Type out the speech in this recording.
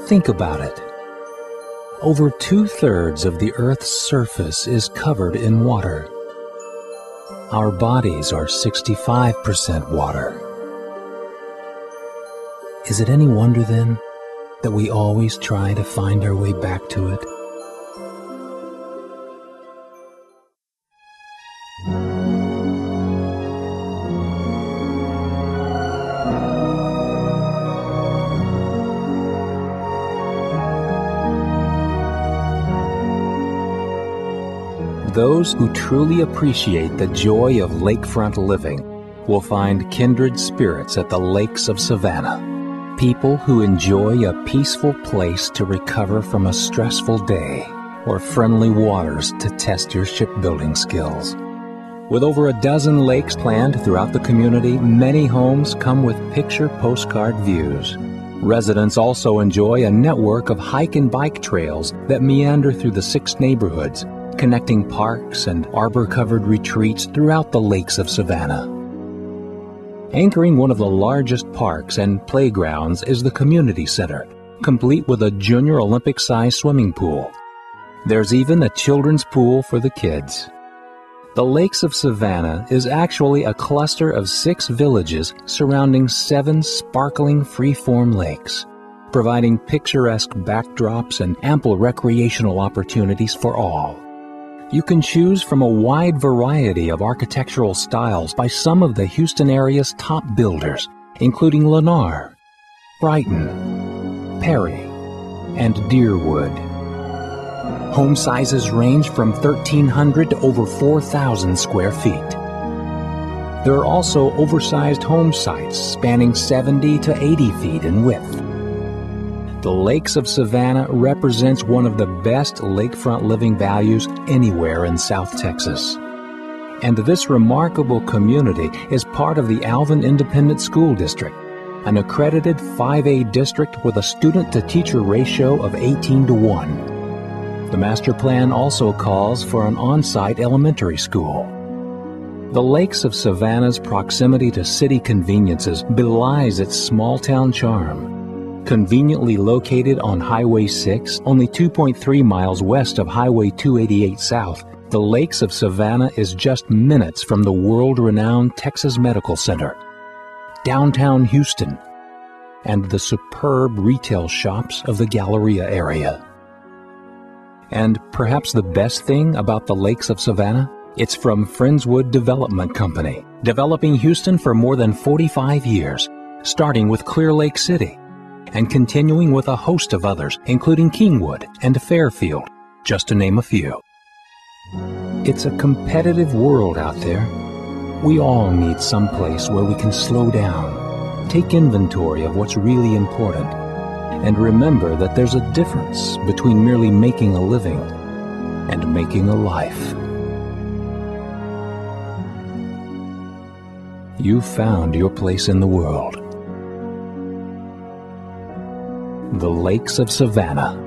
Think about it. Over 2/3 of the Earth's surface is covered in water. Our bodies are 65% water. Is it any wonder, then, that we always try to find our way back to it? Those who truly appreciate the joy of lakefront living will find kindred spirits at the Lakes of Savannah. People who enjoy a peaceful place to recover from a stressful day, or friendly waters to test your shipbuilding skills. With over a dozen lakes planned throughout the community, many homes come with picture postcard views. Residents also enjoy a network of hike and bike trails that meander through the 6 neighborhoods, connecting parks and arbor-covered retreats throughout the Lakes of Savannah. Anchoring one of the largest parks and playgrounds is the Community Center, complete with a Junior Olympic-sized swimming pool. There's even a children's pool for the kids. The Lakes of Savannah is actually a cluster of 6 villages surrounding 7 sparkling free-form lakes, providing picturesque backdrops and ample recreational opportunities for all. You can choose from a wide variety of architectural styles by some of the Houston area's top builders, including Lennar, Brighton, Perry, and Deerwood. Home sizes range from 1,300 to over 4,000 square feet. There are also oversized home sites spanning 70 to 80 feet in width. The Lakes of Savannah represents one of the best lakefront living values anywhere in South Texas. And this remarkable community is part of the Alvin Independent School District, an accredited 5A district with a student-to-teacher ratio of 18:1. The master plan also calls for an on-site elementary school. The Lakes of Savannah's proximity to city conveniences belies its small-town charm. Conveniently located on Highway 6, only 2.3 miles west of Highway 288 South, the Lakes of Savannah is just minutes from the world-renowned Texas Medical Center, downtown Houston, and the superb retail shops of the Galleria area. And perhaps the best thing about the Lakes of Savannah? It's from Friendswood Development Company, developing Houston for more than 45 years, starting with Clear Lake City, and continuing with a host of others, including Kingwood and Fairfield, just to name a few. It's a competitive world out there. We all need some place where we can slow down, take inventory of what's really important, and remember that there's a difference between merely making a living and making a life. You've found your place in the world. The Lakes of Savannah.